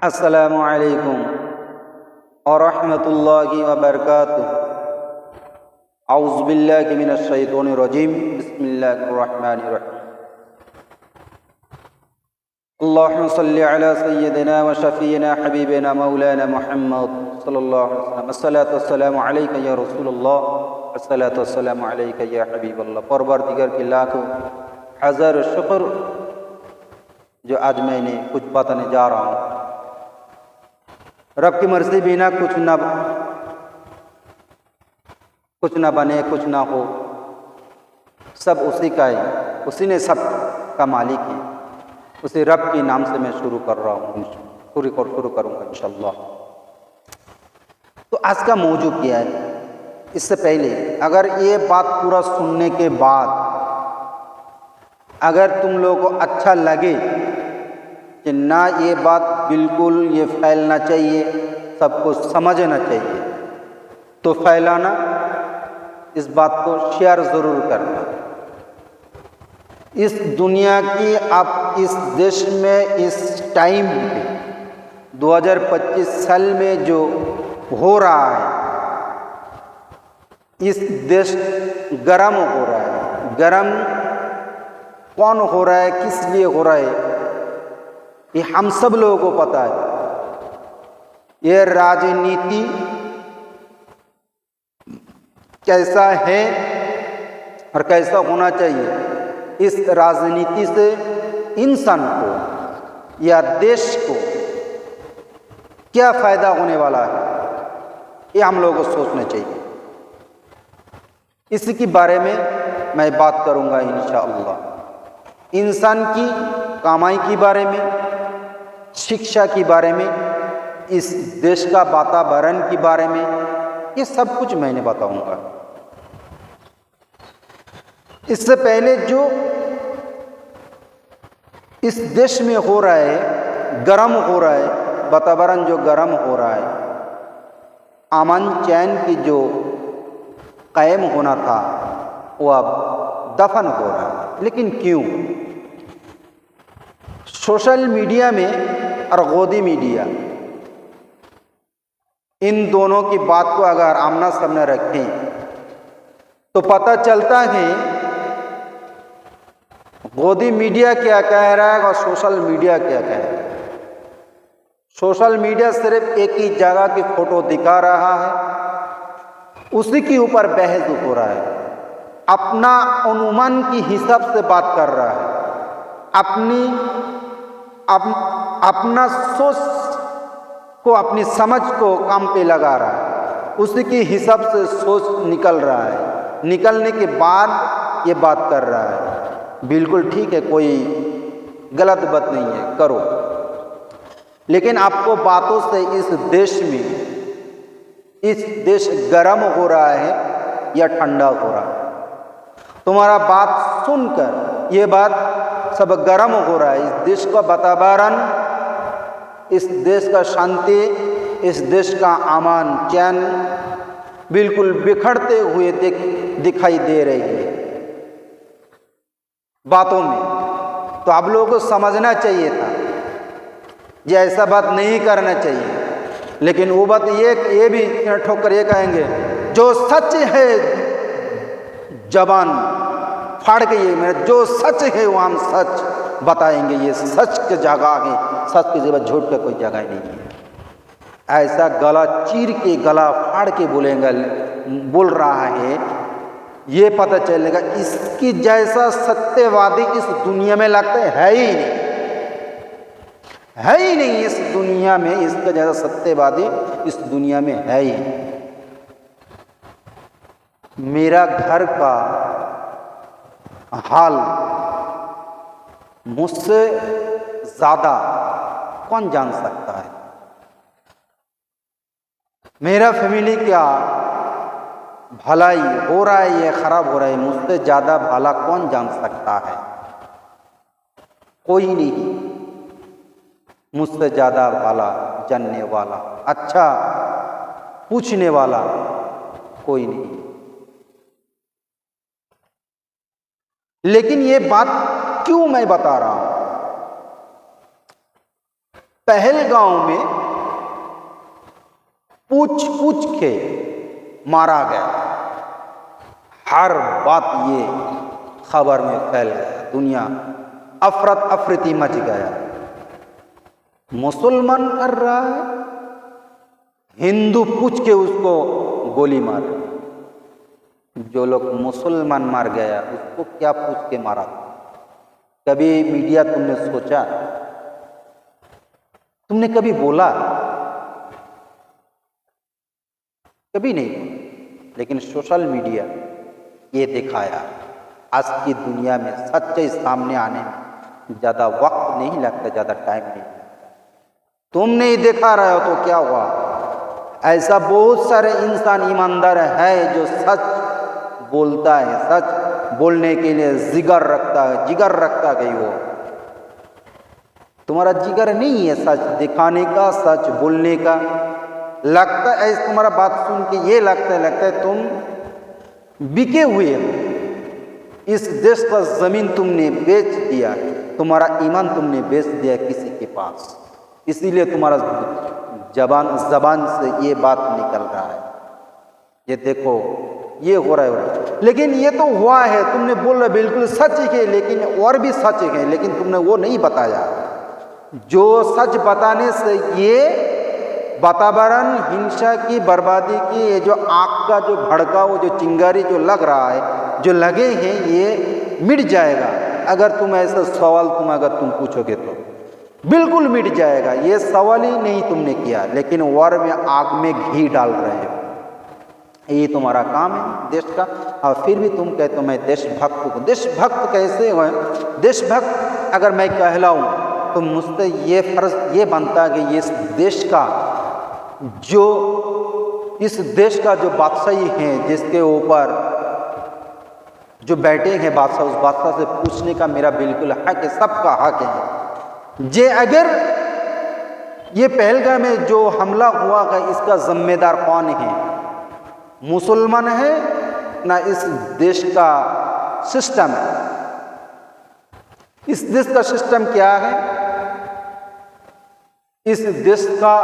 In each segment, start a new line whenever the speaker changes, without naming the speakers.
अस्सलामु अलैकुम और रहमतुल्लाहि व बरकातुहू। औज़ु बिल्लाहि मिनश शैतानिर रजीम। बिस्मिल्लाहिर रहमानिर रहीम। अल्लाहुम्मा सल्लि अला सय्यिदिना व शफीना हबीबिना मौलाना मुहम्मद सल्लल्लाहु अलैहि वसल्लम। अस्सलातु वस्सलामु अलैका या रसूलल्लाह, अस्सलातु वस्सलामु अलैका या हबीबल्लाह। परवरदिगार की लाखों हज़ार शुक्र जो आज मैंने कुछ बताने जा रहा हूँ। रब की मर्जी बिना कुछ ना बने, कुछ ना हो, सब उसी का है। उसी ने सब का मालिक है। उसी रब के नाम से मैं शुरू कर रहा हूँ, शुरू करूँगा इंशाअल्लाह। तो आज का मौजू क्या है? इससे पहले अगर ये बात पूरा सुनने के बाद अगर तुम लोगों को अच्छा लगे कि ना ये बात बिल्कुल ये फैलना चाहिए, सबको समझना चाहिए, तो फैलाना, इस बात को शेयर ज़रूर करना। इस दुनिया की आप इस देश में इस टाइम पे 2025 साल में जो हो रहा है, इस देश गरम हो रहा है। गरम कौन हो रहा है, किस लिए हो रहा है, ये हम सब लोगों को पता है। ये राजनीति कैसा है और कैसा होना चाहिए, इस राजनीति से इंसान को या देश को क्या फ़ायदा होने वाला है, ये हम लोगों को सोचना चाहिए। इसी के बारे में मैं बात करूंगा इंशाअल्लाह। इंसान की कमाई के बारे में, शिक्षा के बारे में, इस देश का वातावरण के बारे में, ये सब कुछ मैंने बताऊंगा। इससे पहले जो इस देश में हो रहा है, गर्म हो रहा है, वातावरण जो गर्म हो रहा है, अमन चैन की जो कायम होना था वो अब दफन हो रहा है। लेकिन क्यों? सोशल मीडिया में और गोदी मीडिया, इन दोनों की बात को अगर आमना सामने रखें तो पता चलता है गोदी मीडिया क्या कह रहा है और सोशल मीडिया क्या कह रहा है। सोशल मीडिया सिर्फ एक ही जगह की फोटो दिखा रहा है, उसी के ऊपर बहस हो रहा है, अपना अनुमान की हिसाब से बात कर रहा है, अपना सोच को, अपनी समझ को काम पे लगा रहा है, उसी के हिसाब से सोच निकल रहा है। निकलने के बाद ये बात कर रहा है। बिल्कुल ठीक है, कोई गलत बात नहीं है, करो। लेकिन आपको बातों से इस देश गर्म हो रहा है या ठंडा हो रहा है? तुम्हारा बात सुनकर ये बात सब गर्म हो रहा है। इस देश का वातावरण, इस देश का शांति, इस देश का अमन चैन बिल्कुल बिखरते हुए दिखाई दे रही है बातों में। तो आप लोगों को समझना चाहिए था ये ऐसा बात नहीं करना चाहिए। लेकिन वो बात ये भी ठोकर ये कहेंगे, जो सच है जबान फाड़ के, ये मेरा जो सच है वो हम सच बताएंगे। ये सच की जगह है, सच की जगह झूठ का कोई जगह नहीं है। ऐसा गला चीर के, गला फाड़ के बोल रहा है, ये पता चलेगा इसकी जैसा सत्यवादी इस दुनिया में लगता है ही नहीं, है ही नहीं इस दुनिया में। इसका जैसा सत्यवादी इस दुनिया में है ही नहीं। मेरा घर का हाल मुझसे ज्यादा कौन जान सकता है? मेरा फैमिली क्या भलाई हो रहा है या खराब हो रहा है, मुझसे ज्यादा भला कौन जान सकता है? कोई नहीं मुझसे ज्यादा भला जानने वाला, अच्छा पूछने वाला कोई नहीं। लेकिन ये बात क्यों मैं बता रहा हूं? पहलगांव में पूछ पूछ के मारा गया। हर बात ये खबर में फैल गया, दुनिया अफरत अफरीती मच गया। मुसलमान कर रहा है, हिंदू पूछ के उसको गोली मार। जो लोग मुसलमान मार गया उसको क्या पूछ के मारा? कभी मीडिया तुमने सोचा? तुमने कभी बोला? कभी नहीं। लेकिन सोशल मीडिया ये दिखाया। आज की दुनिया में सच्चाई सामने आने में ज़्यादा वक्त नहीं लगता, ज़्यादा टाइम नहीं लगता। तुम नहीं दिखा रहे हो तो क्या हुआ? ऐसा बहुत सारे इंसान ईमानदार है जो सच बोलता है, सच बोलने के लिए जिगर रखता है, जिगर रखता है। वो तुम्हारा जिगर नहीं है सच दिखाने का, सच बोलने का। लगता है तुम्हारा बात सुन के ये लगता है तुम बिके हुए हो। इस देश का जमीन तुमने बेच दिया, तुम्हारा ईमान तुमने बेच दिया किसी के पास, इसीलिए तुम्हारा जबान से ये बात निकल रहा है। ये देखो ये हो रहा है। लेकिन ये तो हुआ है, तुमने बोला बिल्कुल सच है, लेकिन और भी सच है, लेकिन तुमने वो नहीं बताया। जो सच बताने से ये वातावरण हिंसा की, बर्बादी की, ये जो आग का जो भड़का, वो जो चिंगारी जो लग रहा है, जो लगे हैं, ये मिट जाएगा। अगर तुम ऐसा सवाल अगर तुम पूछोगे तो बिल्कुल मिट जाएगा। ये सवाल ही नहीं तुमने किया, लेकिन वार में आग में घी डाल रहे हो। ये तुम्हारा काम है देश का, और फिर भी तुम कहते हो मैं देशभक्त हूँ। देशभक्त कैसे हो? देशभक्त अगर मैं कहलाऊँ तो मुझसे ये फर्ज ये बनता है कि इस देश का जो बादशाही हैं, जिसके ऊपर जो बैठे हैं बादशाह, उस बादशाह से पूछने का मेरा बिल्कुल हक है, सबका हक है। जे अगर ये पहलगाम में जो हमला हुआ है इसका जिम्मेदार कौन है? मुसलमान है ना इस देश का सिस्टम है? इस देश का सिस्टम क्या है? इस देश का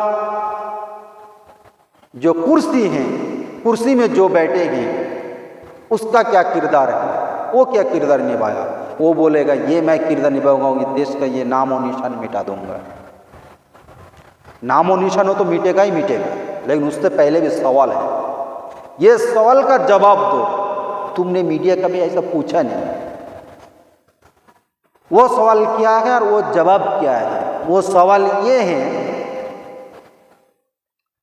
जो कुर्सी है, कुर्सी में जो बैठे हैं उसका क्या किरदार है? वो क्या किरदार निभाया? वो बोलेगा ये मैं किरदार निभाऊंगा, देश का ये नाम और निशान मिटा दूंगा। नाम और निशान हो तो मिटेगा ही मिटेगा, लेकिन उससे पहले भी सवाल है। ये सवाल का जवाब दो। तुमने मीडिया कभी ऐसा पूछा नहीं। वो सवाल क्या है और वो जवाब क्या है? वो सवाल ये है,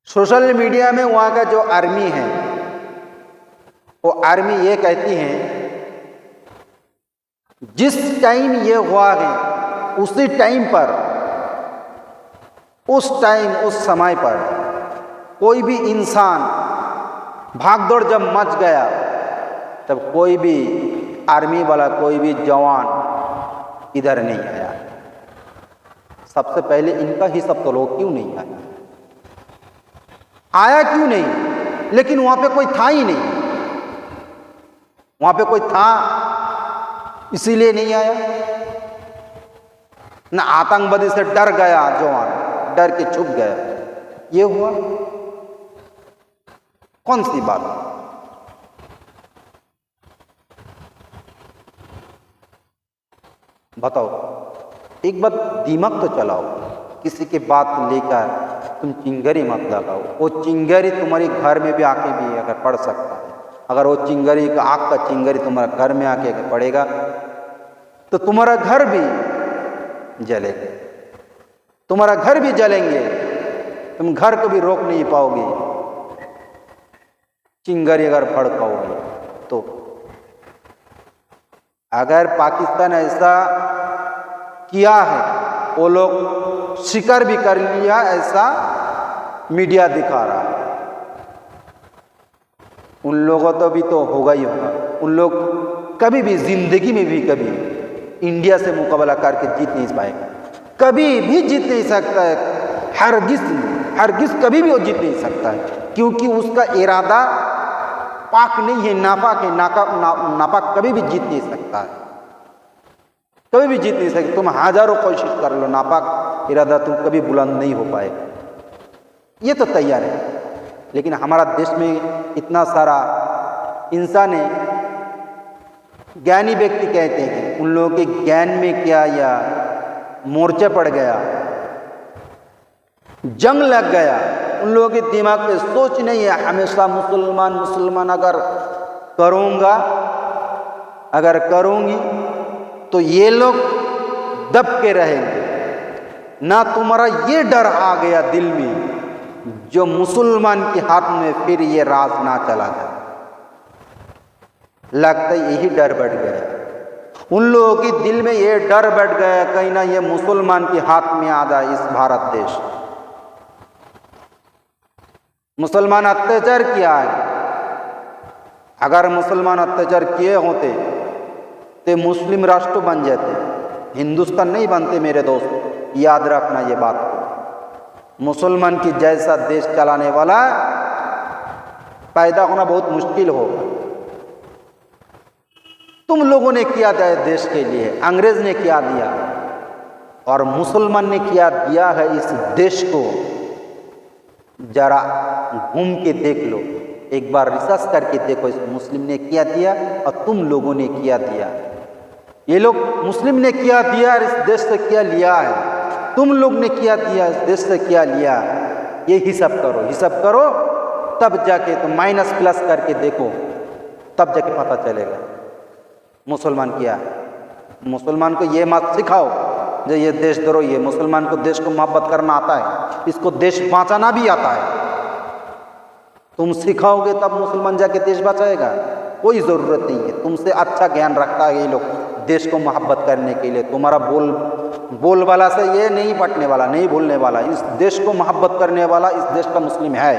सोशल मीडिया में वहाँ का जो आर्मी है, वो आर्मी ये कहती है जिस टाइम ये हुआ है उसी टाइम पर, उस समय पर कोई भी इंसान भागदौड़ जब मच गया, तब कोई भी आर्मी वाला, कोई भी जवान इधर नहीं आया। सबसे पहले इनका ही सब तो लोग क्यों नहीं आया क्यों नहीं? लेकिन वहां पे कोई था ही नहीं, वहां पे कोई था इसीलिए नहीं आया। ना आतंकवादी से डर गया जवान, डर के छुप गया। ये हुआ कौन सी बात? बताओ, एक बात दिमाग तो चलाओ। किसी की बात लेकर तुम चिंगारी मत लगाओ। वो चिंगारी तुम्हारे घर में भी आके भी अगर पड़ सकता है, अगर वो चिंगारी का आग का चिंगारी तुम्हारे घर में आके पड़ेगा तो तुम्हारा घर भी जलेगा, तुम्हारा घर भी जलेंगे, तुम घर को भी रोक नहीं पाओगे। चिंगारी अगर भड़काओगे तो अगर पाकिस्तान ऐसा किया है, वो लोग स्वीकार भी कर लिया, ऐसा मीडिया दिखा रहा है, उन लोगों तो भी तो होगा ही होगा। उन लोग कभी भी जिंदगी में भी कभी इंडिया से मुकाबला करके जीत नहीं पाएगा, कभी भी जीत नहीं सकता है। हरगिज कभी भी वो जीत नहीं सकता है, क्योंकि उसका इरादा पाक नहीं है, नापाक है। नापाक कभी भी जीत नहीं सकता है, कभी भी जीत नहीं सकता। तुम हजारों कोशिश कर लो, नापाक इरादा तुम कभी बुलंद नहीं हो पाएगा, ये तो तैयार है। लेकिन हमारा देश में इतना सारा इंसान है, ज्ञानी व्यक्ति कहते हैं, उन लोगों के ज्ञान में क्या या मोर्चा पड़ गया, जंग लग गया, उन लोगों के दिमाग पे सोच नहीं है हमेशा मुसलमान अगर करूँगा, अगर करूँगी तो ये लोग दब के रहेंगे। ना तुम्हारा ये डर आ गया दिल में जो मुसलमान के हाथ में फिर ये राज ना चला जाए, लगता है यही डर बैठ गया उन लोगों के दिल में, ये डर बैठ गया कहीं ना ये मुसलमान के हाथ में आ जाए इस भारत देश। मुसलमान अत्याचार किया है, अगर मुसलमान अत्याचार किए होते तो मुस्लिम राष्ट्र बन जाते, हिंदुस्तान नहीं बनते मेरे दोस्त, याद रखना ये बात को। मुसलमान की जैसा देश चलाने वाला पैदा होना बहुत मुश्किल होगा। तुम लोगों ने किया था देश के लिए, अंग्रेज ने क्या दिया और मुसलमान ने क्या दिया है इस देश को, जरा घूम के देख लो, एक बार रिसर्च करके देखो इस मुस्लिम ने क्या दिया और तुम लोगों ने क्या दिया। ये लोग मुस्लिम ने क्या दिया इस देश से क्या लिया है, तुम लोग ने क्या दिया इस देश से क्या लिया, ये हिसाब करो तब जाके तुम माइनस प्लस करके देखो, तब जाके पता चलेगा मुसलमान क्या है। मुसलमान को ये मत सिखाओ जो ये देशद्रोही है, मुसलमान को देश को मोहब्बत करना आता है, इसको देश बचाना भी आता है। तुम सिखाओगे तब मुसलमान जाके देश बचाएगा, कोई ज़रूरत नहीं है। तुमसे अच्छा ज्ञान रखता है ये लोग देश को मोहब्बत करने के लिए। तुम्हारा बोल वाला से ये नहीं पटने वाला, नहीं भूलने वाला, इस देश को मोहब्बत करने वाला इस देश का मुस्लिम है।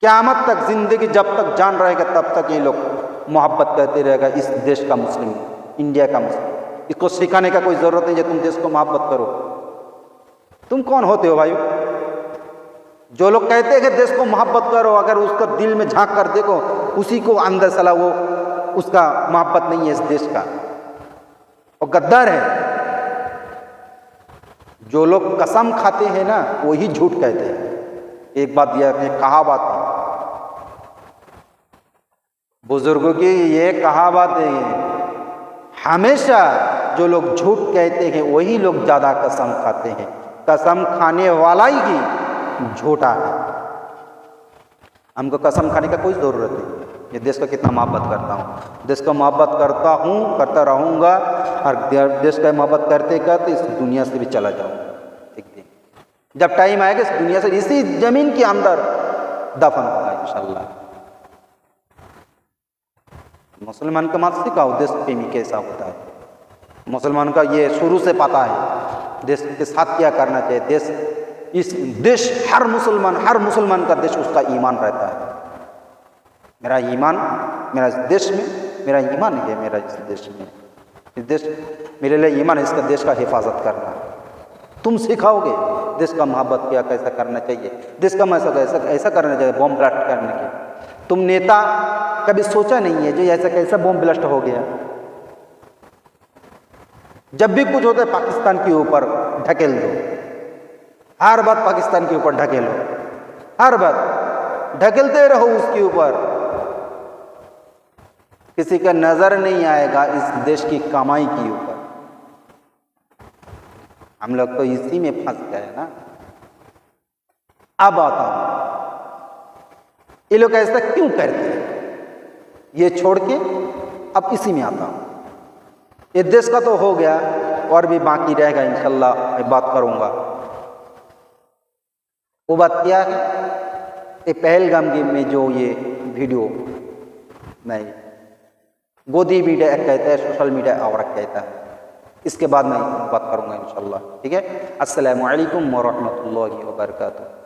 क़यामत तक जिंदगी जब तक जान रहेगा तब तक ये लोग मोहब्बत करते रहेगा इस देश का मुस्लिम, इंडिया का मुस्लिम। इसको सिखाने का कोई ज़रूरत नहीं है तुम देश को मोहब्बत करो। तुम कौन होते हो भाई जो लोग कहते हैं कि देश को मोहब्बत करो, अगर उसका दिल में झांक कर देखो उसी को अंदर सला वो उसका मोहब्बत नहीं है इस देश का, और गद्दार है। जो लोग कसम खाते हैं ना वही झूठ कहते हैं। एक बात यह कहावत है, बुजुर्गों की ये कहावत है, हमेशा जो लोग झूठ कहते हैं वही लोग ज़्यादा कसम खाते हैं। कसम खाने वाला ही झूठा है। हमको कसम खाने का कोई ज़रूरत नहीं। ये देश का कितना मोहब्बत करता हूँ, देश का मोहब्बत करता हूँ, करता रहूँगा, और देश का मोहब्बत करते करते इस दुनिया से भी चला जाऊँगा। एक दिन जब टाइम आएगा इस दुनिया से इसी ज़मीन के अंदर दफन होगा इंशाल्लाह। मुसलमान का मत सिखाओ देश प्रेमी कैसा होता है। मुसलमान का ये शुरू से पता है देश के साथ क्या करना चाहिए। देश हर मुसलमान का देश उसका ईमान रहता है। मेरा ईमान मेरा इस देश में, मेरा ईमान है मेरा इस देश में, इस देश मेरे लिए ईमान है, इसका देश का हिफाजत करना। तुम सिखाओगे देश का मोहब्बत क्या कैसा करना चाहिए, देश का ऐसा करना चाहिए बॉम्ब ब्लास्ट करने के। तुम नेता कभी सोचा नहीं है जो ऐसा कैसा बॉम्ब ब्लास्ट हो गया। जब भी कुछ होता है पाकिस्तान के ऊपर ढकेल दो, हर बात पाकिस्तान के ऊपर ढकेलो, हर बात ढकेलते रहो उसके ऊपर। किसी का नजर नहीं आएगा इस देश की कमाई के ऊपर। हम लोग तो इसी में फंस गए ना। अब आता हूं ये लोग ऐसा क्यों करते हैं, ये छोड़ के अब इसी में आता हूं। ये देश का तो हो गया और भी बाकी रहेगा इंशाल्लाह, मैं बात करूंगा। वो बात क्या है, ये पहलगाम में जो ये वीडियो मैं गोदी मीडिया कहता है, सोशल मीडिया और कहता है, इसके बाद मैं बात करूंगा इंशाल्लाह। ठीक है। अस्सलामु अलैकुम व रहमतुल्लाहि व बरकातुहू।